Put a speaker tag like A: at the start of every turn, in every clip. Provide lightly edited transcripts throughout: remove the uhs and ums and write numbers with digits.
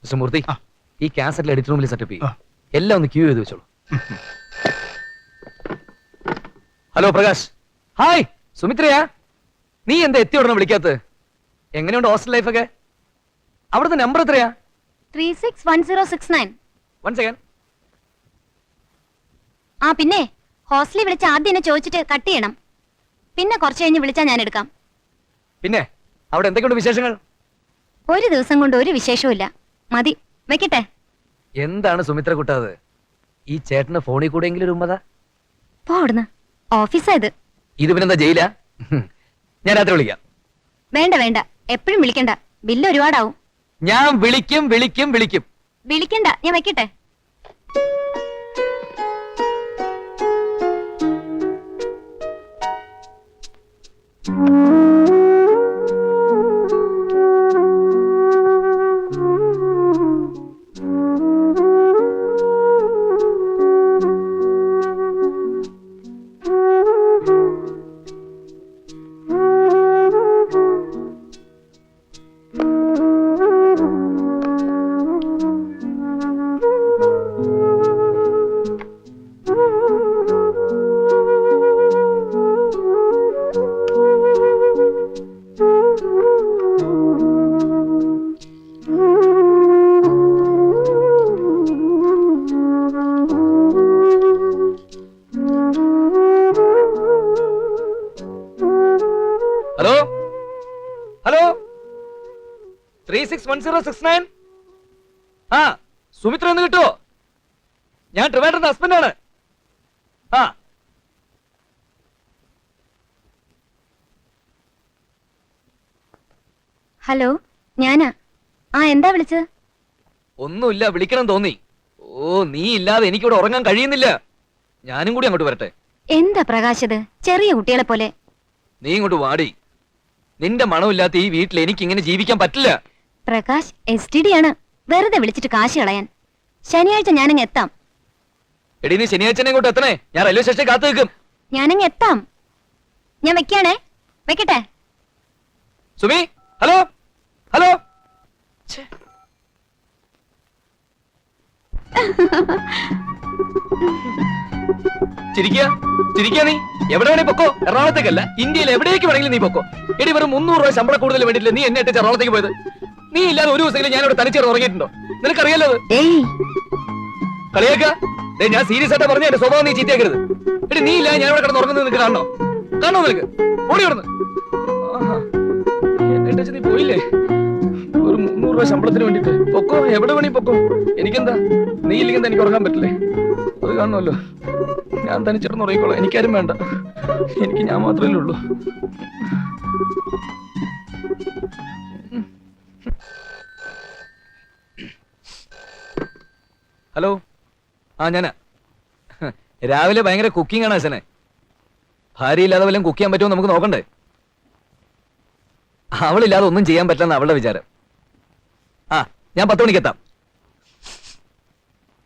A: Mister മൂർത്തി, ഈ കാസറ്റിൽ edit റൂമിൽ setup ചെയ്യും. എല്ലാം ഒന്ന് ക്യൂ ചെയ്ത് വെച്ചോളൂ. ഹലോ പ്രകാശ്. ഹായ് സുമിത്രയാ, നീ എന്താ എത്തി ഉടനെ വിളിക്കാത്തത്? എങ്ങനെയുണ്ട് ഹോസ്റ്റൽ ലൈഫ് ഒക്കെ? അവിടുത്തെ നമ്പർ എത്രയാ?
B: 361069.
A: One second.
B: ആ പിന്നെ ഹോസ്റ്റലിൽ വിളിച്ച് ആദ്യം എന്നെ ചോദിച്ചിട്ട് കട്ട് ചെയ്യണം. പിന്നെ കുറച്ച് കഴിഞ്ഞ് വിളിച്ചാൽ ഞാൻ എടുക്കാം.
A: പിന്നെ അവിടെ എന്തൊക്കെയുണ്ട് വിശേഷങ്ങൾ?
B: ഒരു ദിവസം കൊണ്ട് ഒരു വിശേഷവും മതി, വെക്കട്ടെ.
A: എന്താണ് സുമിത്ര കുട്ടാത്? ഈ ചേട്ടന് ഫോണിൽ കൂടെയെങ്കിലും ഒരു ഉമ്മതാ?
B: പോ അവിടുന്ന്, ഓഫീസാ ഇത്.
A: ഇത് പിന്നെന്താ ജയിലാ? ഞാൻ രാത്രി വിളിക്കാം.
B: വേണ്ട വേണ്ട, എപ്പോഴും വിളിക്കണ്ട, ബില്ല് ഒരുപാടാവും.
A: ഞാൻ വിളിക്കും വിളിക്കും വിളിക്കും.
B: വിളിക്കണ്ട, ഞാൻ വെക്കട്ടെ.
A: Hello hello 361069. ആ സുമിത്ര എന്ന് കിട്ടുമോ? ഞാൻ ട്രിവാൻഡ്രത്തെ ഹസ്ബൻഡാണ്. ആ
B: ഹലോ, ഞാനാ. ആ എന്താ വിളിച്ചത്?
A: ഒന്നുമില്ല, വിളിക്കണം തോന്നി. ഓ, നീ ഇല്ലാതെ എനിക്കിവിടെ ഉറങ്ങാൻ കഴിയുന്നില്ല. ഞാനും കൂടി അങ്ങോട്ട് വരട്ടെ?
B: എന്താ പ്രകാശത്, ചെറിയ കുട്ടികളെ പോലെ.
A: നീ ഇങ്ങോട്ട് വാടി. നിന്റെ മണമില്ലാത്ത ഈ വീട്ടിൽ എനിക്ക് ഇങ്ങനെ ജീവിക്കാൻ പറ്റില്ല.
B: പ്രകാശ് STD ആണ്, വെറുതെ വിളിച്ചിട്ട് കാശ് കളയാൻ. ശനിയാഴ്ച ഞാനങ്ങ് എത്താം.
A: എടി നീ ശനിയാഴ്ച ഇങ്ങോട്ട് എത്തണേ, ഞാൻ റെയിൽവേ സ്റ്റേഷനിൽ കാത്തു നിൽക്കും.
B: ഞാനങ്ങ് എത്താം. ഞാൻ വെക്കാണേ, വെക്കട്ടെ.
A: Sumi, hello hello. ചിരിക്കുക ചിരിക്കുക. നീ എവിടെ വേണേ പൊക്കോ, എറണാകുളത്തേക്കല്ല, ഇന്ത്യയിൽ എവിടേക്ക് വേണമെങ്കിലും നീ പൊക്കോ. എടി വെറും 300 രൂപ ശമ്പളം കൂടുതൽ വേണ്ടിയില്ല നീ എന്നെ ഇട്ട് എറണാകുളത്തേക്ക് പോയത്. നീ ഇല്ലാതെ ഒരു ദിവസമെങ്കിലും ഞാനിവിടെ തനിച്ചേർന്ന് ഉറങ്ങിയിട്ടുണ്ടോ? നിനക്കറിയാലോ അത്. കളിയാക്ക. ഞാൻ സീരിയസ് ആയിട്ട് പറഞ്ഞ എന്റെ സ്വഭാവം നീ ചീത്തയാക്കരുത്. എടി നീ ഇല്ല ഞാൻ ഇവിടെ കിടന്ന് ഉറങ്ങുന്നത് നിനക്ക് കാണണോ? കാണണോ നിനക്ക്? ഓടി കിടന്ന് നീ പോയില്ലേ ഒരു 300 രൂപ ശമ്പളത്തിന് വേണ്ടിട്ട്? പൊക്കോ, എവിടെ വേണേ പൊക്കോ. എനിക്കെന്താ, നീ ഇല്ലെങ്കിൽ എനിക്ക് ഉറങ്ങാൻ പറ്റില്ലേ? അത് കാണുമല്ലോ. ഞാൻ തനിച്ചിടന്ന് ഉറങ്ങിക്കോളാം, എനിക്കാരും വേണ്ട. എനിക്ക് ഞാൻ മാത്രമല്ലേ ഉള്ളൂ. ഹലോ. ആ ഞാനാ. രാവിലെ ഭയങ്കര കുക്കിംഗ് ആണ് അച്ഛനെ. ഭാര്യയില്ലാതെ വല്ലതും കുക്ക് ചെയ്യാൻ പറ്റുമോ നമുക്ക് നോക്കണ്ടേ? അവളില്ലാതെ ഒന്നും ചെയ്യാൻ പറ്റില്ലെന്ന് അവളുടെ വിചാരം. ആ ഞാൻ 10 മണിക്കെത്താം.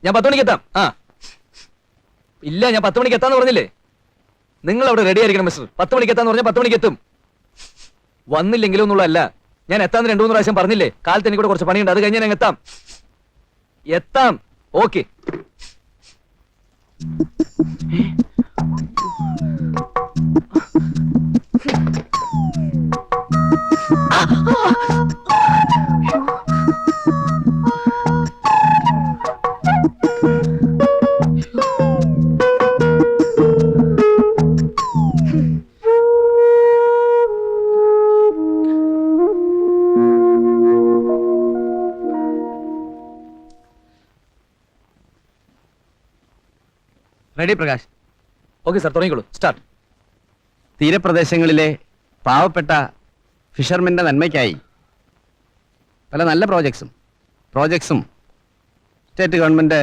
A: ഞാൻ 10 മണിക്കെത്താം. ആ ഇല്ല, ഞാൻ 10 മണിക്ക് എത്താന്ന് പറഞ്ഞില്ലേ? നിങ്ങൾ അവിടെ റെഡി ആയിരിക്കണം മിസ്റ്റർ. 10 മണിക്ക് എത്താന്ന് പറഞ്ഞാൽ 10 മണിക്ക് എത്തും. വന്നില്ലെങ്കിലും ഒന്നുള്ളതല്ല, ഞാൻ എത്താന്ന് 2-3 പ്രാവശ്യം പറഞ്ഞില്ലേ? കാലത്ത് എനിക്കൂടെ കുറച്ച് പണിയുണ്ട്, അത് കഴിഞ്ഞ് ഞാൻ എത്താം. എത്താം. Okay. Ready Prakash? Okay sir, തുടങ്ങിക്കോളൂ. സ്റ്റാർട്ട്.
C: തീരപ്രദേശങ്ങളിലെ പാവപ്പെട്ട ഫിഷർമെൻ്റെ നന്മയ്ക്കായി പല നല്ല പ്രോജക്ട്സും സ്റ്റേറ്റ് ഗവൺമെൻറ്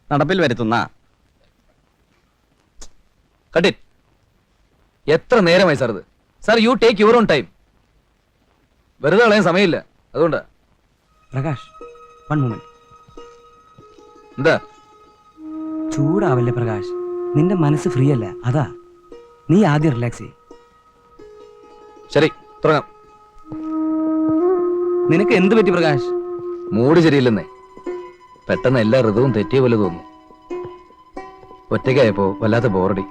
C: നടപ്പിൽ വരുത്തുന്ന.
A: Cut it. എത്ര നേരമായി സാർ ഇത്? Sir you take your own time. വെറുതെ കളയാൻ സമയമില്ല, അതുകൊണ്ടാ.
D: പ്രകാശ്, 1 moment.
A: എന്താ?
D: ചൂടാവല്ലേ പ്രകാശ്, നിന്റെ മനസ്സ് ഫ്രീ അല്ല, അതാ. നീ ആദ്യം റിലാക്സ് ചെയ്യ്.
A: ശരി, തുടങ്ങാം.
D: നിനക്ക് എന്ത് പറ്റി പ്രകാശ്?
A: മൂഡ് ശരിയില്ലെന്നേ. പെട്ടെന്ന് എല്ലാ ഋതുവും തെറ്റിയ പോലെ തോന്നുന്നു. ഒറ്റയ്ക്കായപ്പോ വല്ലാത്ത ബോറടി.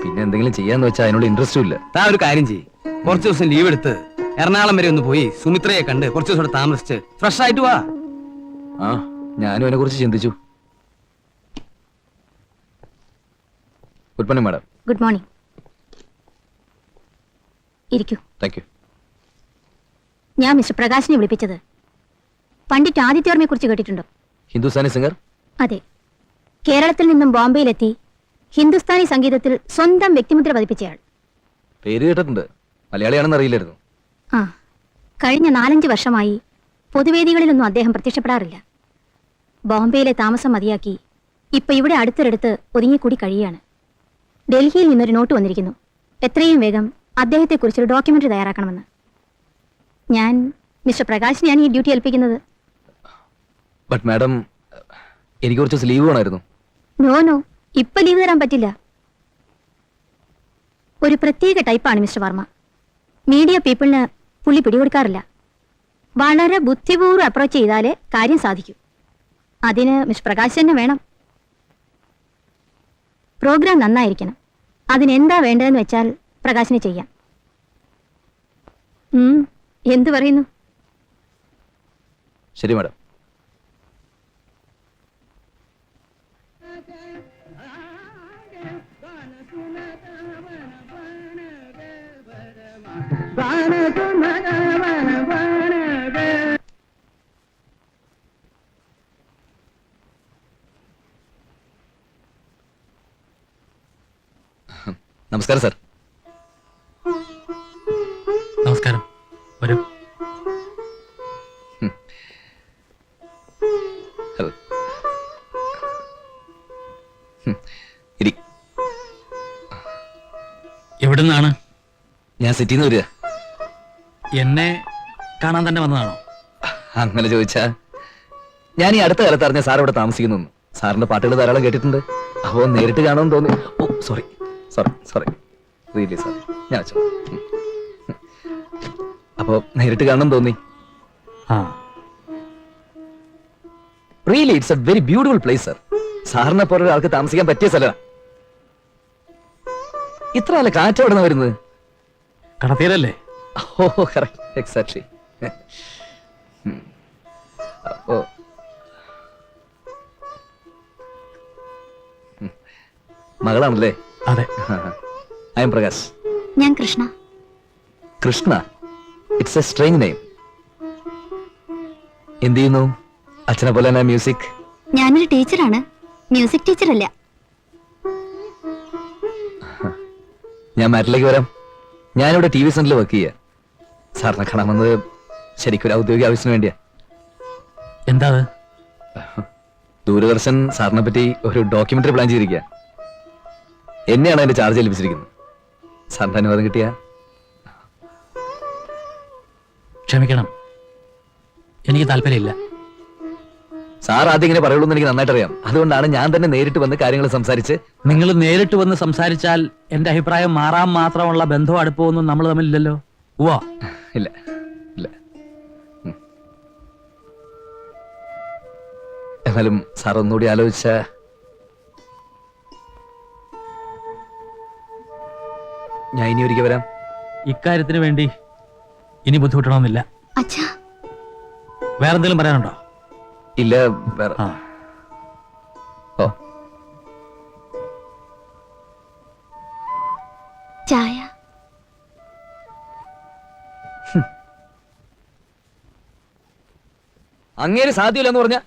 A: പിന്നെ എന്തെങ്കിലും ചെയ്യാന്ന് വെച്ചാൽ അതിനുള്ള ഇൻട്രസ്റ്റും ഇല്ല.
C: താ ഒരു കാര്യം ചെയ്യ്, കുറച്ച് ദിവസം ലീവ് എടുത്ത് എറണാകുളം വരെ ഒന്ന് പോയി സുമിത്രയെ കണ്ട് കുറച്ച് ദിവസം ഇവിടെ താമസിച്ച് ഫ്രഷ് ആയിട്ട് വാ.
A: ആ, ഞാനും അതിനെ കുറിച്ച് ചിന്തിച്ചു. Good morning madam.
B: Good morning. ഇരിക്കൂ.
A: Thank you.
B: ഞാൻ മിസ്റ്റർ പ്രകാശിനെ വിളിപ്പിച്ചത് പണ്ഡിറ്റ് ആദിത്യവർമ്മയെ കുറിച്ച് കേട്ടിട്ടുണ്ടോ?
A: ഹിന്ദുസ്ഥാനി സിംഗർ?
B: അതെ. കേരളത്തിൽ നിന്നും ബോംബെയിലെത്തി ഹിന്ദുസ്ഥാനി സംഗീതത്തിൽ സ്വന്തം വ്യക്തിമുദ്ര പതിപ്പിച്ചയാൾ.
A: പേര് കേട്ടിട്ടുണ്ട്, മലയാളിയാണെന്ന് അറിയില്ലായിരുന്നു.
B: ആ, കഴിഞ്ഞ 4-5 വർഷമായി പൊതുവേദികളിലൊന്നും അദ്ദേഹം പ്രത്യക്ഷപ്പെടാറില്ല. ബോംബെയിലെ താമസം മതിയാക്കി ഇപ്പൊ ഇവിടെ അടുത്തൊരിടത്ത് ഒതുങ്ങിക്കൂടി കഴിയുകയാണ്. ഡൽഹിയിൽ നിന്നൊരു നോട്ട് വന്നിരിക്കുന്നു, എത്രയും വേഗം അദ്ദേഹത്തെക്കുറിച്ചൊരു ഡോക്യുമെന്ററി തയ്യാറാക്കണമെന്ന്. ഞാൻ മിസ്റ്റർ പ്രകാശിനെയാണ് ഈ ഡ്യൂട്ടി ഏൽപ്പിക്കുന്നത്.
A: ബട്ട് മാഡം, എനിക്ക് കുറച്ച് ലീവ് വേണമായിരുന്നു.
B: നോ, ഇപ്പൊ ലീവ് തരാൻ പറ്റില്ല. ഒരു പ്രത്യേക ടൈപ്പാണ് മിസ്റ്റർ വർമ്മ. മീഡിയ പീപ്പിളിന് പുള്ളി പിടികൊടുക്കാറില്ല. വളരെ ബുദ്ധിപൂർവ്വം അപ്രോച്ച് ചെയ്താലേ കാര്യം സാധിക്കൂ. അതിന് മിസ്റ്റർ പ്രകാശ് തന്നെ വേണം. പ്രോഗ്രാം നന്നായിരിക്കണം. അതിനെന്താ വേണ്ടതെന്ന് വെച്ചാൽ പ്രകാശിനെ ചെയ്യാം. എന്തു പറയുന്നു?
A: ശരി മാഡം. നമസ്കാരം സാർ.
E: നമസ്കാരം. വരൂ.
A: ഇരി.
E: എവിടുന്നാണ്?
A: ഞാൻ സിറ്റിയിൽ നിന്ന് വരിക.
E: എന്നെ കാണാൻ തന്നെ വന്നതാണോ?
A: അങ്ങനെ ചോദിച്ചാ, ഞാൻ ഈ അടുത്ത കാലത്ത് അറിഞ്ഞ സാർ ഇവിടെ താമസിക്കുന്നു. സാറിന്റെ പാട്ടുകൾ ധാരാളം കേട്ടിട്ടുണ്ട്. അപ്പോ നേരിട്ട് കാണുമെന്ന് തോന്നി. Oh sorry sorry sorry really sorry. ഞാൻ വെച്ചോ. അപ്പോ നേരിട്ട് കാണണം തോന്നി.
E: ആ,
A: really it's a very beautiful place sir. സാറിനെ പോലെ ഒരാൾക്ക് താമസിക്കാൻ പറ്റിയ സ്ഥലമാണ്. ഇത്ര നല്ല കാറ്റ് എവിടെ നിന്നാ വരുന്നത്?
E: കടത്തിയതല്ലേ?
A: Oh correct, exactly. അപ്പോ മകളാണല്ലേ?
E: അതെ.
A: I am Prakash.
B: ഞാൻ Krishna.
A: Krishna? It's a strange name. എന്ത് ചെയ്യുന്നു? അച്ഛനെ പോലെ തന്നെ മ്യൂസിക്?
B: ഞാനൊരു ടീച്ചറാണ്, മ്യൂസിക് ടീച്ചറല്ല.
A: ഞാൻ മാറ്റിലേക്ക് വരാം. ഞാനിവിടെ ടി വി സെന്ററിൽ വർക്ക് ചെയ്യുക. സാറിനെ കാണാമെന്നത് ശരിക്കും ഒരു ഔദ്യോഗിക ആവശ്യത്തിന് വേണ്ടിയാ.
E: എന്താ അത്?
A: ദൂരദർശൻ സാറിനെ പറ്റി ഒരു ഡോക്യുമെന്ററി പ്ലാൻ ചെയ്തിരിക്കുക. എന്നെയാണ് അതിന്റെ ചാർജ് ഏൽപ്പിച്ചിരിക്കുന്നത്. സാറിന്റെ അനുവാദം കിട്ടിയ?
E: ക്ഷമിക്കണം, എനിക്ക് താല്പര്യമില്ല.
A: സാർ ആദ്യം ഇങ്ങനെ പറയുള്ളൂ എന്ന് എനിക്ക് നന്നായിട്ട് അറിയാം. അതുകൊണ്ടാണ് ഞാൻ തന്നെ നേരിട്ട് വന്ന് കാര്യങ്ങൾ സംസാരിച്ച്.
E: നിങ്ങൾ നേരിട്ട് വന്ന് സംസാരിച്ചാൽ എന്റെ അഭിപ്രായം മാറാൻ മാത്രമുള്ള ബന്ധവും അടുപ്പമൊന്നും നമ്മൾ തമ്മിലില്ലല്ലോ. ഉവ്വ.
A: ഇല്ല ഇല്ല. എന്നാലും സാർ ഒന്നുകൂടി ആലോചിച്ച. ഞാൻ ഇനി ഒരിക്കൽ വരാം.
E: ഇക്കാര്യത്തിന് വേണ്ടി ഇനി ബുദ്ധിമുട്ടണമെന്നില്ല.
B: അച്ഛാ,
E: വേറെന്തെങ്കിലും പറയാനുണ്ടോ?
A: ഇല്ല വേറെ.
E: ആ,
A: ഓ
B: ചായ.
A: അങ്ങേര് സാധ്യമില്ലെന്ന് പറഞ്ഞ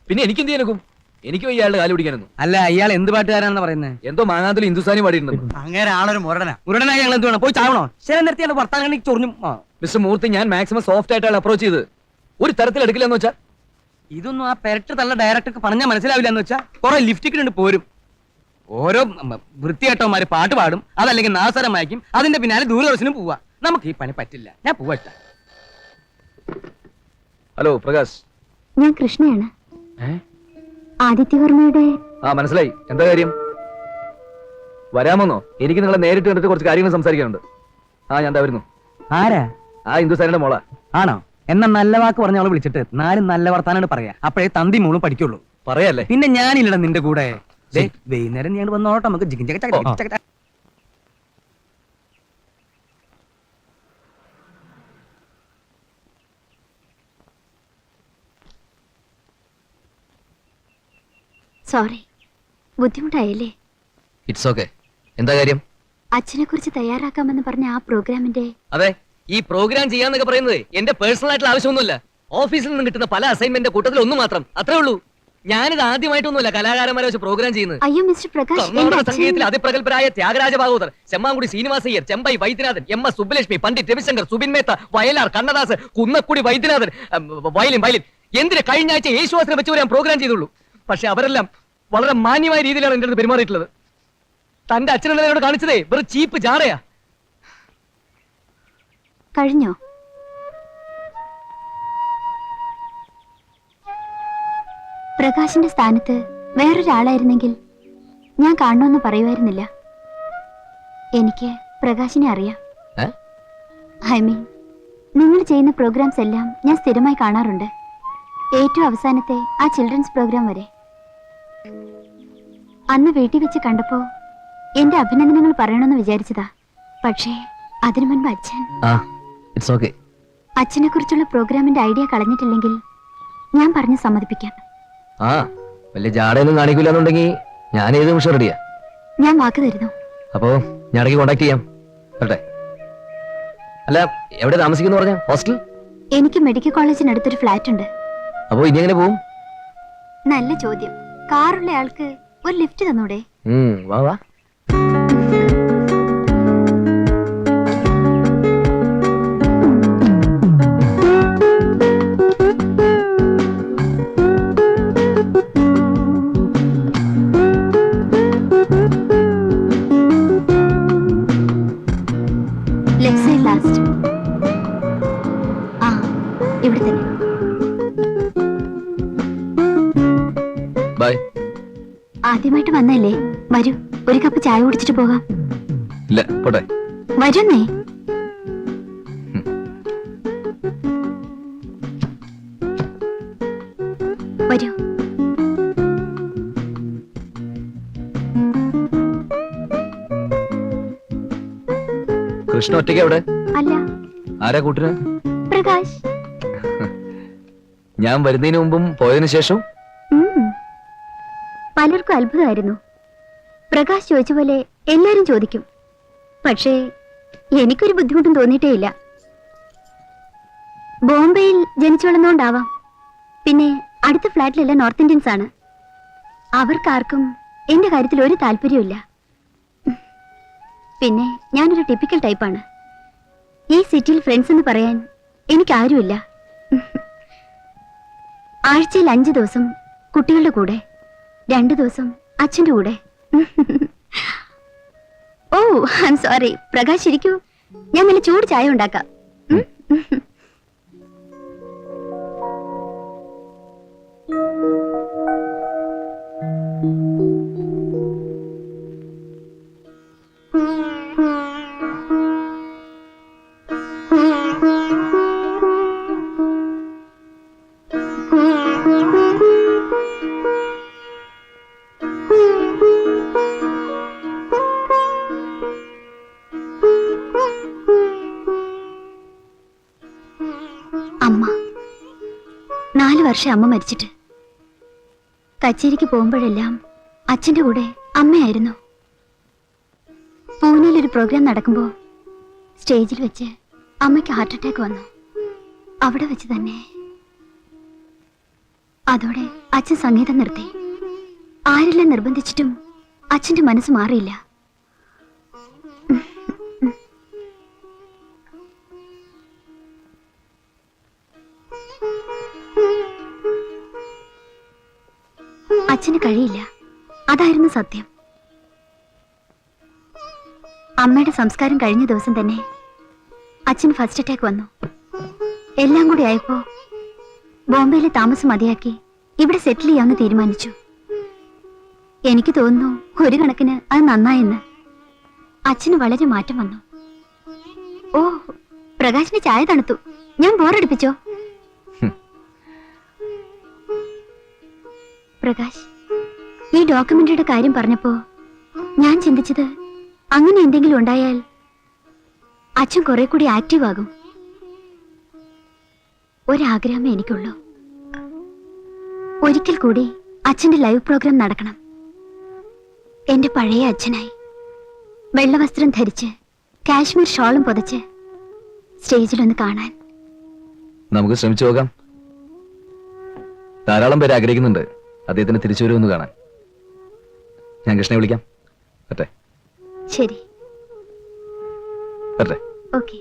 A: പിന്നെ എനിക്ക് എന്ത് ചെയ്യാനൊക്കും? എനിക്ക് ഇയാളുടെ കാല് പിടിക്കാനൊന്നും.
C: അല്ല, അയാൾ എന്ത് പാട്ടുകാരാണെന്ന് പറയുന്നത്?
A: എന്തോ മാങ്ങാത്തിൽ ഹിന്ദുസ്ഥാനി പാടിയിട്ടുണ്ട്.
C: അങ്ങനെ ആളൊരു മുരടനാ. മുരടനായി ഞങ്ങൾ എന്ത് വേണം? പോയി ചാവണോ? ശരി, നിർത്തിയാണ് വർത്താനം ചൊറിഞ്ഞു.
A: മിസ്റ്റർ മൂർത്തി, ഞാൻ മാക്സിമം സോഫ്റ്റ് ആയിട്ട് അപ്രോച്ച് ചെയ്ത് ഒരു തരത്തിൽ എടുക്കില്ലെന്ന് വെച്ചാ.
C: ഇതൊന്നും ആ പെരട്ട് തള്ള ഡയറക്ടർക്ക് പറഞ്ഞാൽ മനസ്സിലാവില്ല എന്ന് വെച്ചാൽ കുറെ ലിഫ്റ്റിക്കിട്ടുണ്ട് പോരും. ഓരോ വൃത്തിയേട്ടവന്മാര് പാട്ട് പാടും, അതല്ലെങ്കിൽ നാസരം വായിക്കും, അതിന്റെ പിന്നാലെ ദൂരദർശനും പോവാ. നമുക്ക് ഈ പണി പറ്റില്ല. ഞാൻ പോവട്ട.
A: ഹലോ പ്രകാശ്.
B: ഞാൻ കൃഷ്ണയാണ്, ആദിത്യവർമ്മയുടെ.
A: ആ മനസ്സിലായി. എന്താ കാര്യം? വരാമെന്നോ? എനിക്ക് നിങ്ങളെ നേരിട്ട് കണ്ടിട്ട് കുറച്ച് കാര്യങ്ങൾ സംസാരിക്കാനുണ്ട്. ആ ഞാൻ എന്താ വരുന്നു.
C: ആരാ?
A: ആ ഹിന്ദുസ്ഥാനിയുടെ മോളാ.
C: ആണോ? എന്നാ നല്ല വാക്ക് പറഞ്ഞ അവളെ വിളിച്ചിട്ട് 4 നല്ല വർത്താനാണ് പറയാ. അപ്പോഴേ തന്തി മോളും പഠിക്കുള്ളൂ.
A: പറയല്ലേ?
C: പിന്നെ ഞാനില്ലടാ നിന്റെ കൂടെ. ദേ, വൈകുന്നേരം ഞാൻ വന്നോട്ടെ, നമുക്ക് ജിഗിൻ ചക ചക ചക ചക.
B: സോറി, ബുദ്ധിമുട്ടായല്ലേ?
A: It's okay. എന്താ കാര്യം?
B: അച്ഛനെ കുറിച്ച് തയ്യാറാക്കാമെന്ന് പറഞ്ഞ ആ പ്രോഗ്രാമിന്റെ
A: അതെ, ഈ പ്രോഗ്രാം ചെയ്യാന്നൊക്കെ പറയുന്നത് എന്റെ പേഴ്സണൽ ആയിട്ടുള്ള ആവശ്യമൊന്നുമല്ല. ഓഫീസിൽ നിന്ന് കിട്ടുന്ന പല അസൈൻമെന്റ് കൂട്ടത്തിൽ ഒന്ന് മാത്രം, അത്രേ ഉള്ളൂ. ഞാനിത് ആദ്യമായിട്ടൊന്നുമല്ല കലാകാരന്മാരെ വെച്ച് പ്രോഗ്രാം ചെയ്യുന്നത്.
B: അയ്യോ മിസ്റ്റർ പ്രകാശ്, എന്റെ
A: കർണാടക
B: അച്ഛൻ
A: സംഗീതത്തിൽ അതിപ്രഗത്ഭരായ ത്യാഗരാജ ഭാഗവതർ, ചെമ്മാങ്കുടി ശ്രീനിവാസയ്യർ, ചെമ്പൈ വൈദ്യനാഥൻ, എം.എസ്. സുബ്ബലക്ഷ്മി, പണ്ഡിറ്റ് രവിശങ്കർ, സുബിൻ മേത്ത, വയലാർ, കണ്ണദാസ്, കുന്നക്കുടി വൈദ്യനാഥൻ, വയലിൻ. എന്തിന് കഴിഞ്ഞ ആഴ്ച യേശുവാസിനെ വെച്ച് ഞാൻ പ്രോഗ്രാം ചെയ്തുള്ളൂ. പക്ഷെ അവരെല്ലാം വളരെ മാന്യമായ രീതിയിലാണ് എന്റെ അടുത്ത് പെരുമാറിയിട്ടുള്ളത്. തന്റെ അച്ഛനോട് കാണിച്ചതേ വെറും ചീപ്പ് ജാടയാ.
B: കഴിഞ്ഞോ? പ്രകാശിന്റെ സ്ഥാനത്ത് വേറൊരാളായിരുന്നെങ്കിൽ ഞാൻ കാണണമെന്ന് പറയുമായിരുന്നില്ല. എനിക്ക് പ്രകാശിനെ അറിയാം. ഐ മീൻ, നിങ്ങൾ ചെയ്യുന്ന പ്രോഗ്രാംസ് എല്ലാം ഞാൻ സ്ഥിരമായി കാണാറുണ്ട്. ഏറ്റവും അവസാനത്തെ ആ ചിൽഡ്രൻസ് പ്രോഗ്രാം വരെ. അന്ന് വീട്ടിൽ വെച്ച് കണ്ടപ്പോ എന്റെ അഭിനന്ദനങ്ങൾ പറയണമെന്ന് വിചാരിച്ചതാ. പക്ഷേ അതിനു മുൻപ് അച്ഛനെ കുറിച്ചുള്ള പ്രോഗ്രാമിന്റെ ഐഡിയ കളഞ്ഞിട്ടില്ലെങ്കിൽ ഞാൻ പറഞ്ഞ് സമ്മതിപ്പിക്കാം.
A: വലിയ ജാടയൊന്നും കാണിക്കില്ലെന്നുണ്ടെങ്കിൽ ഞാൻ ഏത് നിമിഷം റെഡിയാ.
B: ഞാൻ വാക്ക് തരുന്നു.
A: അപ്പോ ഞാൻ ഇടയ്ക്ക് കോണ്ടാക്ട് ചെയ്യാം. അല്ല, എവിടെ താമസിക്കുന്നു പറഞ്ഞ? ഹോസ്റ്റൽ?
B: എനിക്ക് മെഡിക്കൽ കോളേജിനടുത്തൊരു ഫ്ലാറ്റ് ഉണ്ട്.
A: അപ്പോ ഇനി എങ്ങനെ പോവും?
B: നല്ല ചോദ്യം. കാറുള്ള ആൾക്ക് ഒരു ലിഫ്റ്റ് തന്നൂടെ?
A: വാ വാ.
B: Left side last. ആ, ഇവിടെ തന്നെ.
A: ബൈ.
B: ആദ്യമായിട്ട് വന്നല്ലേ, വരൂ, ഒരു കപ്പ് ചായ കുടിച്ചിട്ട് പോകാം.
A: ഇല്ല, പോട്ടെ.
B: വരുന്നേ. വരൂ.
A: കൃഷ്ണ ഒറ്റയ്ക്ക് എവിടെ?
B: അല്ല,
A: ആരാ കൂട്ടിന്?
B: പ്രകാശ്.
A: ഞാൻ വരുന്നതിന് മുമ്പും പോയതിനു ശേഷം
B: പലർക്കും അത്ഭുതമായിരുന്നു. പ്രകാശ് ചോദിച്ച പോലെ എല്ലാരും ചോദിക്കും. പക്ഷേ എനിക്കൊരു ബുദ്ധിമുട്ടും തോന്നിയിട്ടേ ഇല്ല. ബോംബെയിൽ ജനിച്ചു വളർന്നുകൊണ്ടാവാം. പിന്നെ അടുത്ത ഫ്ലാറ്റിലെല്ലാം നോർത്ത് ഇന്ത്യൻസ് ആണ്. അവർക്കാർക്കും എന്റെ കാര്യത്തിൽ ഒരു താല്പര്യമില്ല. പിന്നെ ഞാനൊരു ടിപ്പിക്കൽ ടൈപ്പാണ്. ഈ സിറ്റിയിൽ ഫ്രണ്ട്സ് എന്ന് പറയാൻ എനിക്കാരുമില്ല. ആഴ്ചയിൽ 5 ദിവസം കുട്ടികളുടെ കൂടെ, 2 ദിവസം അച്ഛൻ്റെ കൂടെ. ഓ, ഐ എം സോറി. പ്രകാശ് ഇരിക്കൂ, ഞാൻ നല്ല ചൂട് ചായ ഉണ്ടാക്കാം. അമ്മ 4 വർഷം അമ്മ മരിച്ചിട്ട്. കച്ചേരിക്ക് പോകുമ്പോഴെല്ലാം അച്ഛൻ്റെ കൂടെ അമ്മയായിരുന്നു. പൂനെയിൽ ഒരു പ്രോഗ്രാം നടക്കുമ്പോൾ സ്റ്റേജിൽ വെച്ച് അമ്മയ്ക്ക് ഹാർട്ട് അറ്റാക്ക് വന്നു. അവിടെ വെച്ച് തന്നെ. അതോടെ അച്ഛൻ സംഗീതം നിർത്തി. ആരെല്ലാം നിർബന്ധിച്ചിട്ടും അച്ഛൻ്റെ മനസ്സ് മാറിയില്ല. അച്ഛന് കഴിയില്ല, അതായിരുന്നു സത്യം. അമ്മയുടെ സംസ്കാരം കഴിഞ്ഞ ദിവസം തന്നെ അച്ഛന് ഫസ്റ്റ് അറ്റാക്ക് വന്നു. എല്ലാം കൂടി ആയപ്പോ ബോംബെയിലെ താമസം മതിയാക്കി ഇവിടെ സെറ്റിൽ ചെയ്യാമെന്ന് തീരുമാനിച്ചു. എനിക്ക് തോന്നുന്നു ഒരു കണക്കിന് അത് നന്നായെന്ന്. അച്ഛന് വളരെ മാറ്റം വന്നു. ഓ, പ്രകാശിന്റെ ചായ തണുത്തു. ഞാൻ ബോറടിപ്പിച്ചോ? പ്രകാശ്, ഈ ഡോക്യുമെന്ററിയുടെ കാര്യം പറഞ്ഞപ്പോ ഞാൻ ചിന്തിച്ചത് അങ്ങനെ എന്തെങ്കിലും ഉണ്ടായാൽ അച്ഛൻ കുറെ കൂടി ആക്റ്റീവ് ആകും. ഒരാഗ്രഹമേ എനിക്കുള്ളൂ, ഒരിക്കൽ കൂടി അച്ഛന്റെ ലൈവ് പ്രോഗ്രാം നടക്കണം. എന്റെ പഴയ അച്ഛനായി വെള്ളവസ്ത്രം ധരിച്ച് കാശ്മീർ ഷോളും പുതച്ച് സ്റ്റേജിലൊന്ന് കാണാൻ.
A: നമുക്ക് ശ്രമിച്ചു നോക്കാം. ധാരാളം പേര് ആഗ്രഹിക്കുന്നുണ്ട് അദ്ദേഹത്തിന് തിരിച്ചു വരുമെന്ന് കാണാൻ. ഞാൻ കൃഷ്ണയെ വിളിക്കാം. പറ്റേ?
B: ശരി,
A: പറ്റേ?
B: ഓക്കെ.